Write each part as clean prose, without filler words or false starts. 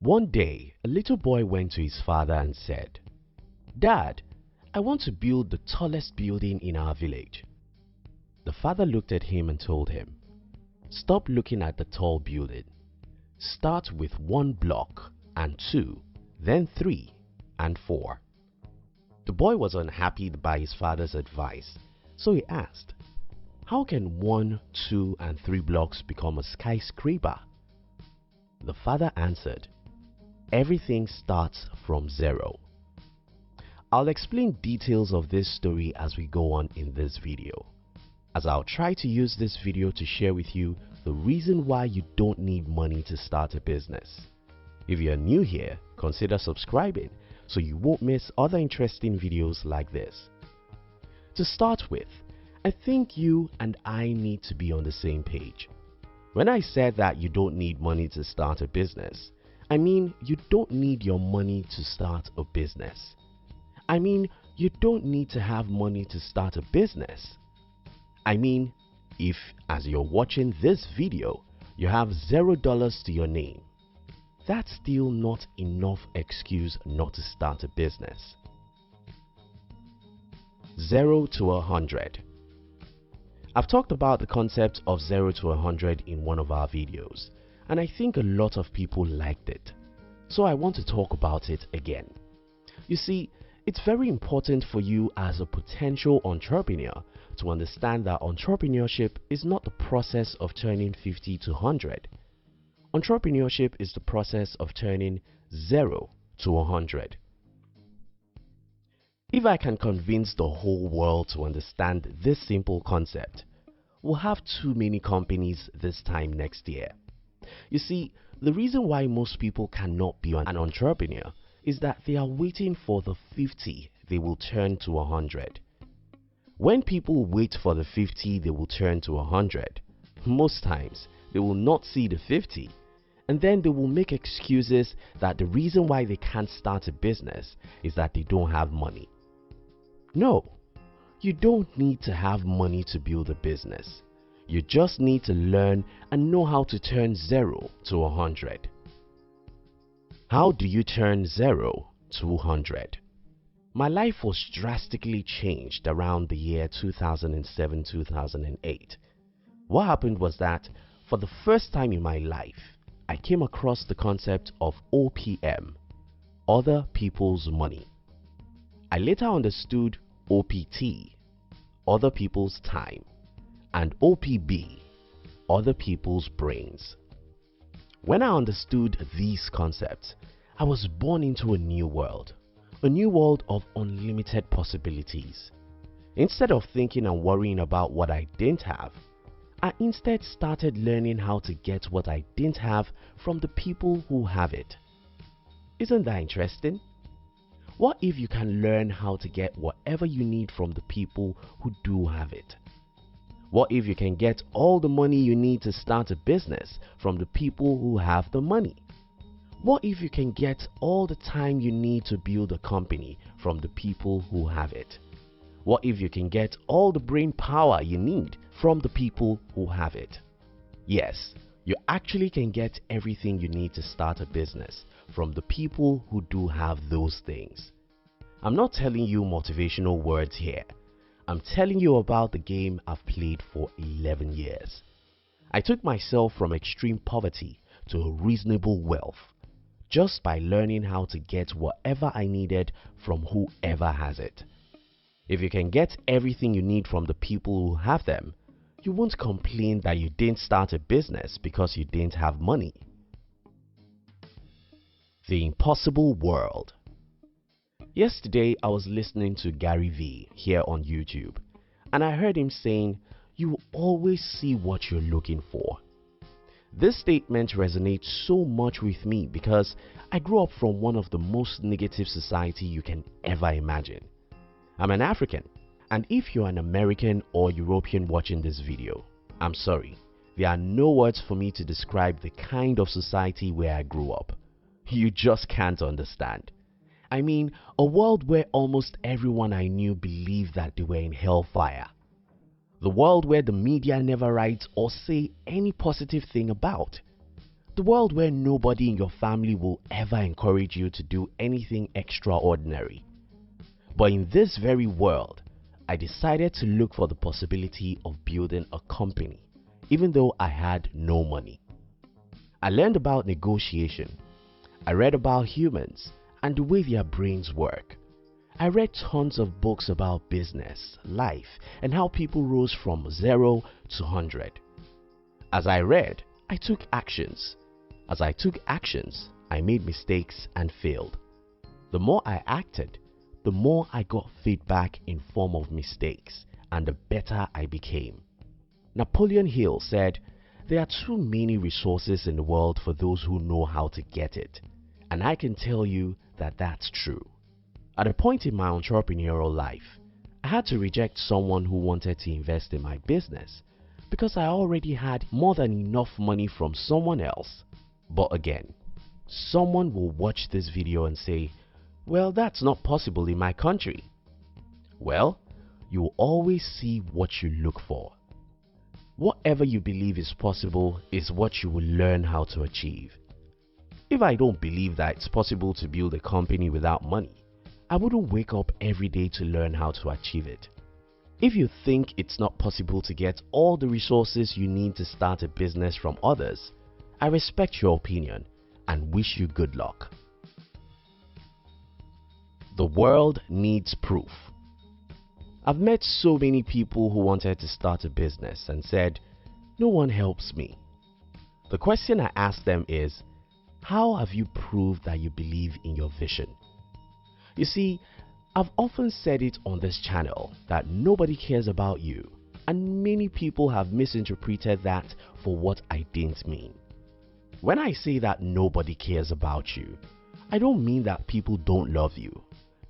One day, a little boy went to his father and said, "Dad, I want to build the tallest building in our village." The father looked at him and told him, "Stop looking at the tall building. Start with 1 block and 2, then 3 and 4. The boy was unhappy by his father's advice, so he asked, "How can 1, 2 and 3 blocks become a skyscraper?" The father answered, "Everything starts from 0. I'll explain details of this story as we go on in this video, as I'll try to use this video to share with you the reason why you don't need money to start a business. If you're new here, consider subscribing so you won't miss other interesting videos like this. To start with, I think you and I need to be on the same page. When I said that you don't need money to start a business, I mean you don't need your money to start a business. I mean you don't need to have money to start a business. I mean, if as you're watching this video, you have $0 to your name, that's still not enough excuse not to start a business. 0 to 100. I've talked about the concept of 0 to 100 in one of our videos, and I think a lot of people liked it, so I want to talk about it again. You see, it's very important for you as a potential entrepreneur to understand that entrepreneurship is not the process of turning 50 to 100. Entrepreneurship is the process of turning 0 to 100. If I can convince the whole world to understand this simple concept, we'll have too many companies this time next year. You see, the reason why most people cannot be an entrepreneur is that they are waiting for the 50 they will turn to 100. When people wait for the 50 they will turn to 100, most times they will not see the 50, and then they will make excuses that the reason why they can't start a business is that they don't have money. No, you don't need to have money to build a business. You just need to learn and know how to turn 0 to 100. How do you turn 0 to 100? My life was drastically changed around the year 2007-2008. What happened was that for the first time in my life, I came across the concept of OPM, other people's money. I later understood OPT, other people's time, and OPB, other people's brains. When I understood these concepts, I was born into a new world of unlimited possibilities. Instead of thinking and worrying about what I didn't have, I instead started learning how to get what I didn't have from the people who have it. Isn't that interesting? What if you can learn how to get whatever you need from the people who do have it? What if you can get all the money you need to start a business from the people who have the money? What if you can get all the time you need to build a company from the people who have it? What if you can get all the brain power you need from the people who have it? Yes, you actually can get everything you need to start a business from the people who do have those things. I'm not telling you motivational words here. I'm telling you about the game I've played for 11 years. I took myself from extreme poverty to a reasonable wealth just by learning how to get whatever I needed from whoever has it. If you can get everything you need from the people who have them, you won't complain that you didn't start a business because you didn't have money. The impossible world. Yesterday I was listening to Gary V here on YouTube, and I heard him saying, "You will always see what you're looking for." This statement resonates so much with me because I grew up from one of the most negative society you can ever imagine. I'm an African, and if you're an American or European watching this video, I'm sorry, there are no words for me to describe the kind of society where I grew up. You just can't understand. I mean, a world where almost everyone I knew believed that they were in hellfire. The world where the media never writes or say any positive thing about. the world where nobody in your family will ever encourage you to do anything extraordinary. But in this very world, I decided to look for the possibility of building a company, even though I had no money. I learned about negotiation. I read about humans and the way their brains work. I read tons of books about business, life, and how people rose from 0 to 100. As I read, I took actions. As I took actions, I made mistakes and failed. The more I acted, the more I got feedback in form of mistakes, and the better I became. Napoleon Hill said, "There are too many resources in the world for those who know how to get it." And I can tell you that that's true. At a point in my entrepreneurial life, I had to reject someone who wanted to invest in my business because I already had more than enough money from someone else. But again, someone will watch this video and say, "Well, that's not possible in my country." Well, you will always see what you look for. Whatever you believe is possible is what you will learn how to achieve. If I don't believe that it's possible to build a company without money, I wouldn't wake up every day to learn how to achieve it. If you think it's not possible to get all the resources you need to start a business from others, I respect your opinion and wish you good luck. The world needs proof. I've met so many people who wanted to start a business and said, "No one helps me." The question I ask them is, how have you proved that you believe in your vision? You see, I've often said it on this channel that nobody cares about you, and many people have misinterpreted that for what I didn't mean. When I say that nobody cares about you, I don't mean that people don't love you.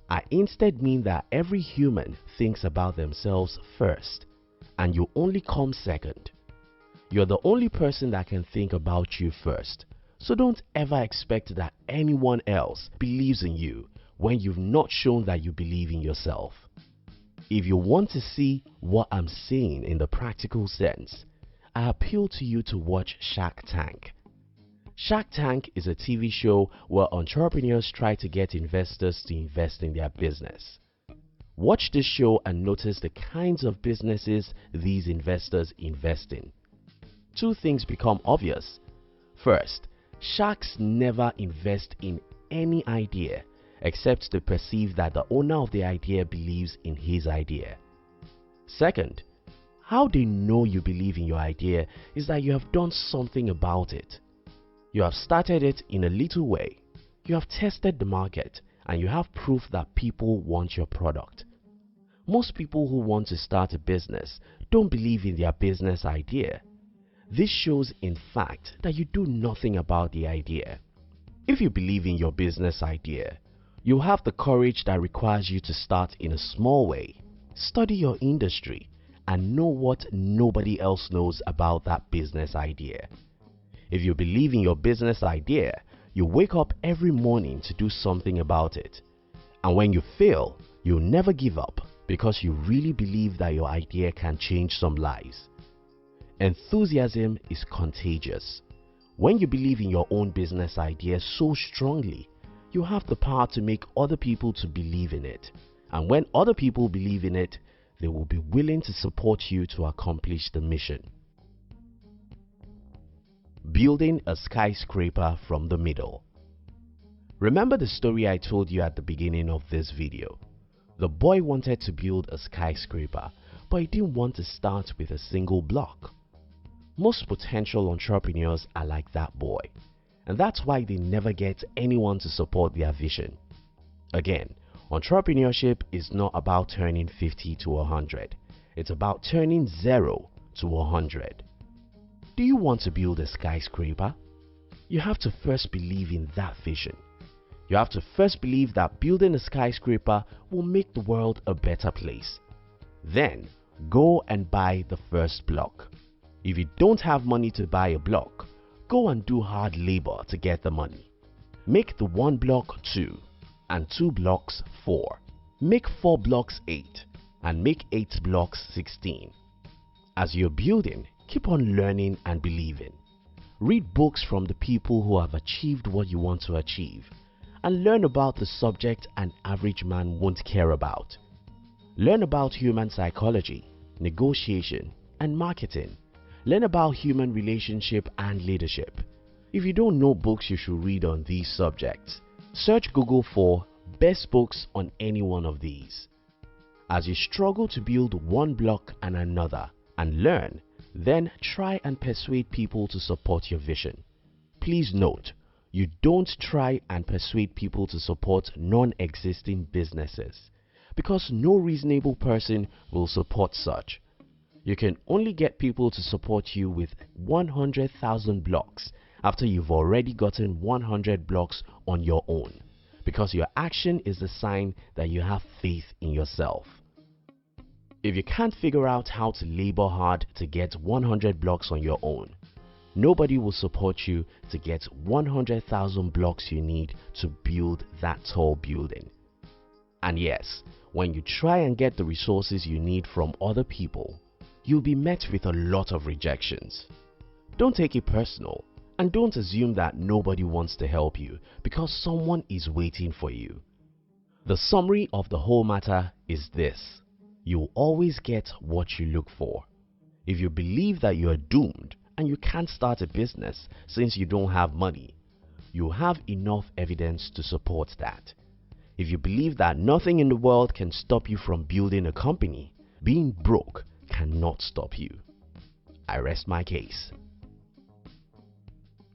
I instead mean that every human thinks about themselves first, and you only come second. You're the only person that can think about you first, so don't ever expect that anyone else believes in you when you've not shown that you believe in yourself. If you want to see what I'm saying in the practical sense, I appeal to you to watch Shark Tank. Shark Tank is a TV show where entrepreneurs try to get investors to invest in their business. Watch this show and notice the kinds of businesses these investors invest in. Two things become obvious. First, sharks never invest in any idea except to perceive that the owner of the idea believes in his idea. Second, how they know you believe in your idea is that you have done something about it. You have started it in a little way, you have tested the market, and you have proof that people want your product. Most people who want to start a business don't believe in their business idea. This shows in fact that you do nothing about the idea. If you believe in your business idea, you have the courage that requires you to start in a small way, study your industry, and know what nobody else knows about that business idea. If you believe in your business idea, you wake up every morning to do something about it. And when you fail, you'll never give up because you really believe that your idea can change some lives. Enthusiasm is contagious. When you believe in your own business idea so strongly, you have the power to make other people to believe in it. And when other people believe in it, they will be willing to support you to accomplish the mission. Building a skyscraper from the middle. Remember the story I told you at the beginning of this video? The boy wanted to build a skyscraper, but he didn't want to start with a single block. Most potential entrepreneurs are like that boy, and that's why they never get anyone to support their vision. Again, entrepreneurship is not about turning 50 to 100. It's about turning 0 to 100. Do you want to build a skyscraper? You have to first believe in that vision. You have to first believe that building a skyscraper will make the world a better place. Then, go and buy the first block. If you don't have money to buy a block, go and do hard labor to get the money. Make the 1 block 2 and 2 blocks 4. Make 4 blocks 8 and make 8 blocks 16. As you're building, keep on learning and believing. Read books from the people who have achieved what you want to achieve, and learn about the subject an average man won't care about. Learn about human psychology, negotiation, and marketing. Learn about human relationship and leadership. If you don't know books you should read on these subjects, search Google for best books on any one of these. As you struggle to build one block and another and learn, then try and persuade people to support your vision. Please note, you don't try and persuade people to support non-existing businesses, because no reasonable person will support such. You can only get people to support you with 100,000 blocks after you've already gotten 100 blocks on your own, because your action is the sign that you have faith in yourself. If you can't figure out how to labor hard to get 100 blocks on your own, nobody will support you to get 100,000 blocks you need to build that tall building. And yes, when you try and get the resources you need from other people, you'll be met with a lot of rejections. Don't take it personal, and don't assume that nobody wants to help you because someone is waiting for you. The summary of the whole matter is this: you'll always get what you look for. If you believe that you are doomed and you can't start a business since you don't have money, you have enough evidence to support that. If you believe that nothing in the world can stop you from building a company, being broke cannot stop you. I rest my case.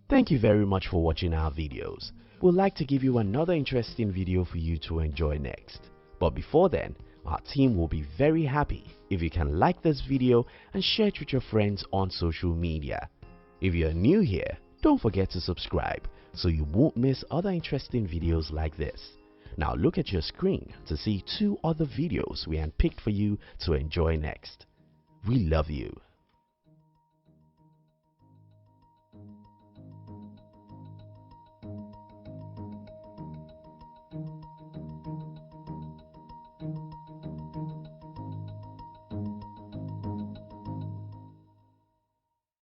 Thank you very much for watching our videos. We'd like to give you another interesting video for you to enjoy next. But before then, our team will be very happy if you can like this video and share it with your friends on social media. If you're new here, don't forget to subscribe so you won't miss other interesting videos like this. Now look at your screen to see 2 other videos we handpicked for you to enjoy next. We love you.